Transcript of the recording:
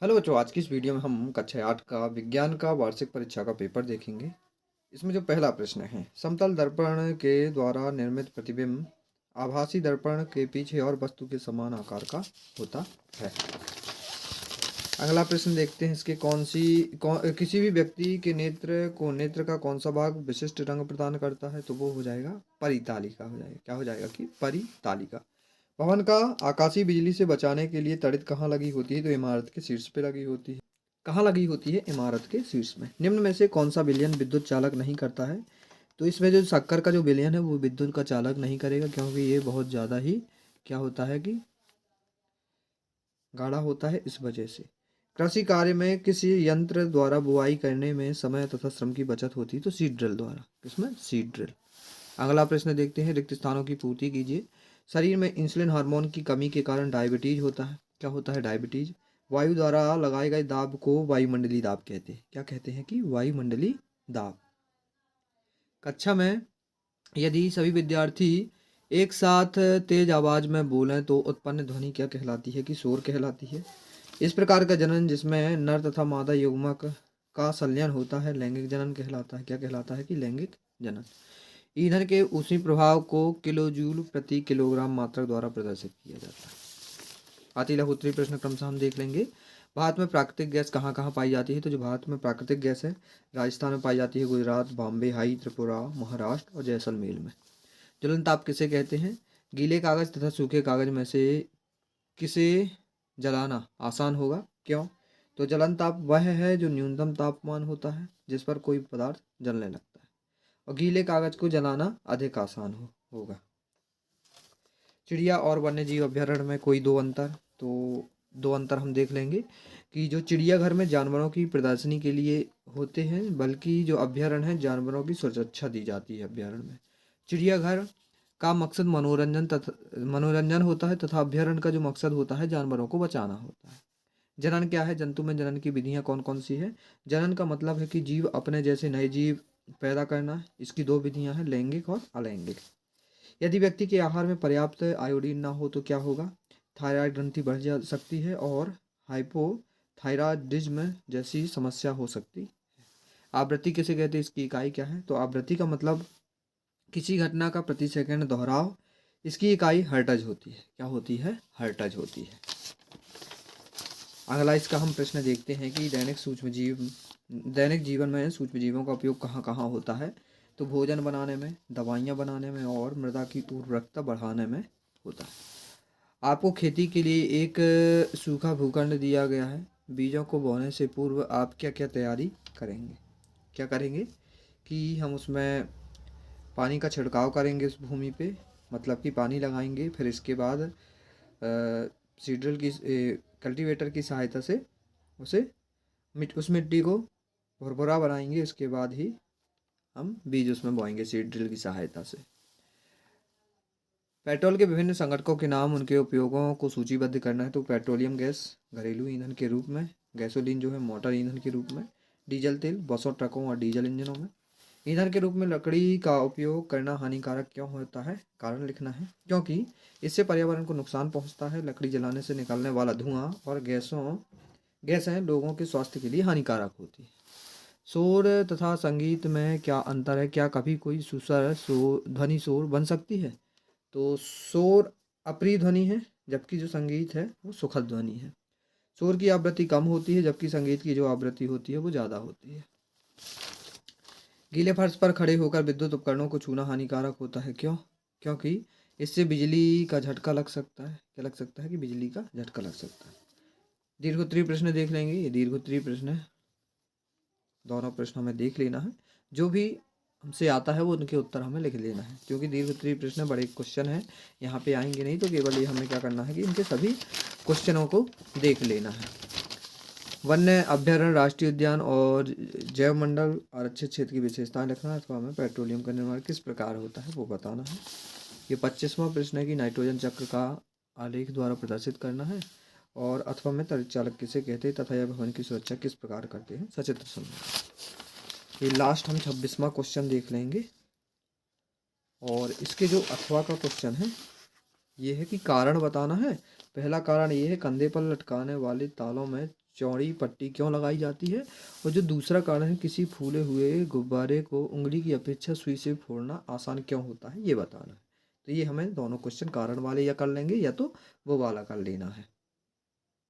Hello बच्चों, आज की इस वीडियो में हम कक्षा 8 का विज्ञान का वार्षिक परीक्षा का पेपर देखेंगे। इसमें जो पहला प्रश्न है, समतल दर्पण के द्वारा निर्मित प्रतिबिंब आभासी दर्पण के पीछे और वस्तु के समान आकार का होता है। अगला प्रश्न देखते हैं, इसके किसी भी व्यक्ति के नेत्र का कौन सा भाग विशिष्ट रंग प्रदान करता है, तो वो हो जाएगा परितालिका हो जाएगा। क्या हो जाएगा कि परितालिका। भवन का आकाशीय बिजली से बचाने के लिए तड़ित कहाँ लगी होती है, तो इमारत के शीर्ष पे लगी होती है। कहाँ लगी होती है? इमारत के शीर्ष में। निम्न में से कौन सा विलयन विद्युत चालक नहीं करता है, तो इसमें जो शक्कर का जो विलयन है वो विद्युत का चालक नहीं करेगा, क्योंकि ये बहुत ज़्यादा ही क्या होता है कि गाढ़ा होता है, इस वजह से। कृषि कार्य में किसी यंत्र द्वारा बुआई करने में समय तथा श्रम की बचत होती है, तो सीड ड्रिल द्वारा। किसमें? Seed drill. अगला प्रश्न देखते हैं, रिक्त स्थानों की पूर्ति कीजिए। शरीर में इंसुलिन हार्मोन की कमी के कारण डायबिटीज होता है। क्या होता है? डायबिटीज। वायु द्वारा लगाए गए दाब को वायुमंडलीय दाब कहते हैं। क्या कहते हैं? कि वायुमंडलीय दाब। कक्षा में यदि सभी विद्यार्थी एक साथ तेज आवाज में बोलें तो उत्पन्न ध्वनि क्या कहलाती है? कि शोर कहलाती है। इस प्रकार का जनन जिसमें नर तथा मादा युग्मक का संलयन होता है लैंगिक जनन कहलाता है। क्या कहलाता है? कि लैंगिक जनन। ईंधन के ऊष्मीय प्रभाव को किलोजूल प्रति किलोग्राम मात्रक द्वारा प्रदर्शित किया जाता है। अति लघु उत्तरीय प्रश्न क्रमशः हम देख लेंगे। भारत में प्राकृतिक गैस कहाँ कहाँ पाई जाती है, तो जो भारत में प्राकृतिक गैस है राजस्थान में पाई जाती है, गुजरात, बॉम्बे, हाई, त्रिपुरा, महाराष्ट्र और जैसलमेर में। ज्वलन ताप किसे कहते हैं? गीले कागज तथा सूखे कागज में से किसे जलाना आसान होगा? क्यों? तो जलन ताप वह है जो न्यूनतम तापमान होता है जिस पर कोई पदार्थ जलने लगता है, और गीले कागज को जलाना अधिक आसान होगा। चिड़िया और वन्यजीव अभ्यारण्य में कोई दो अंतर, तो दो अंतर हम देख लेंगे कि जो चिड़ियाघर में जानवरों की प्रदर्शनी के लिए होते हैं, बल्कि जो अभ्यारण्य है जानवरों की सुरक्षा दी जाती है अभ्यारण्य में। चिड़ियाघर का मकसद मनोरंजन होता है तथा अभ्यारण्य का जो मकसद होता है जानवरों को बचाना होता है। जनन क्या है? जंतु में जनन की विधियां कौन कौन सी है? जनन का मतलब है कि जीव अपने जैसे नए जीव पैदा करना। इसकी दो विधियां हैं, लैंगिक और अलैंगिक। यदि व्यक्ति के आहार में पर्याप्त आयोडीन ना हो तो क्या होगा? थायराइड ग्रंथि बढ़ जा सकती है और हाइपोथायरायडिज्म जैसी समस्या हो सकती है। आवृत्ति किसे कहते हैं? इसकी इकाई क्या है? तो आवृत्ति का मतलब किसी घटना का प्रति सेकंड दोहराव। इसकी इकाई हर्ट्ज होती है। क्या होती है? हर्ट्ज होती है। अगला इसका हम प्रश्न देखते हैं कि दैनिक जीवन में सूक्ष्म जीवों का उपयोग कहाँ कहाँ होता है, तो भोजन बनाने में, दवाइयाँ बनाने में और मृदा की उर्वरकता बढ़ाने में होता है। आपको खेती के लिए एक सूखा भूखंड दिया गया है। बीजों को बोने से पूर्व आप क्या क्या तैयारी करेंगे? क्या करेंगे कि हम उसमें पानी का छिड़काव करेंगे उस भूमि पे, मतलब कि पानी लगाएंगे। फिर इसके बाद सीड्रिल की कल्टीवेटर की सहायता से उस मिट्टी को भुरभुरा बनाएंगे। इसके बाद ही हम बीज उसमें बोएंगे सीड ड्रिल की सहायता से। पेट्रोल के विभिन्न संघटकों के नाम, उनके उपयोगों को सूचीबद्ध करना है। तो पेट्रोलियम गैस घरेलू ईंधन के रूप में, गैसोलीन जो है मोटर ईंधन के रूप में, डीजल तेल बसों, ट्रकों और डीजल इंजनों में। ईंधन के रूप में लकड़ी का उपयोग करना हानिकारक क्यों होता है? कारण लिखना है। क्योंकि इससे पर्यावरण को नुकसान पहुंचता है। लकड़ी जलाने से निकलने वाला धुआं और गैसें लोगों के स्वास्थ्य के लिए हानिकारक होती है। शोर तथा संगीत में क्या अंतर है? क्या कभी कोई सुस्वर ध्वनि शोर बन सकती है? तो शोर अप्रिय ध्वनि है, जबकि जो संगीत है वो सुखद ध्वनि है। शोर की आवृत्ति कम होती है, जबकि संगीत की जो आवृत्ति होती है वो ज़्यादा होती है। गीले फर्श पर खड़े होकर विद्युत उपकरणों को छूना हानिकारक होता है। क्यों? क्योंकि इससे बिजली का झटका लग सकता है। क्या लग सकता है? कि बिजली का झटका लग सकता है। दीर्घोत्तरीय प्रश्न देख लेंगे। ये दीर्घोत्तरीय प्रश्न है, दोनों प्रश्न हमें देख लेना है। जो भी हमसे आता है वो उनके उत्तर हमें लिख लेना है, क्योंकि दीर्घोत्तरीय प्रश्न बड़े क्वेश्चन हैं, यहाँ पे आएंगे नहीं। तो केवल ये हमें क्या करना है कि इनके सभी क्वेश्चनों को देख लेना है। वन्य अभ्यारण्य, राष्ट्रीय उद्यान और जैव मंडल आरक्षित क्षेत्र की विशेषताएं लिखना है, अथवा हमें पेट्रोलियम का निर्माण किस प्रकार होता है वो बताना है। ये 25वां प्रश्न है कि नाइट्रोजन चक्र का आलेख द्वारा प्रदर्शित करना है, और अथवा में तड़ित चालक किसे कहते हैं तथा यह भवन की सुरक्षा किस प्रकार करते हैं, सचित्र समझो। ये लास्ट हम 26वां क्वेश्चन देख लेंगे, और इसके जो अथवा का क्वेश्चन है ये है कि कारण बताना है। पहला कारण ये है कंधे पर लटकाने वाले तालों में चौड़ी पट्टी क्यों लगाई जाती है, और जो दूसरा कारण है किसी फूले हुए गुब्बारे को उंगली की अपेक्षा सुई से फोड़ना आसान क्यों होता है, ये बताना है। तो ये हमें दोनों क्वेश्चन कारण वाले या कर लेंगे या तो वो वाला कर लेना है।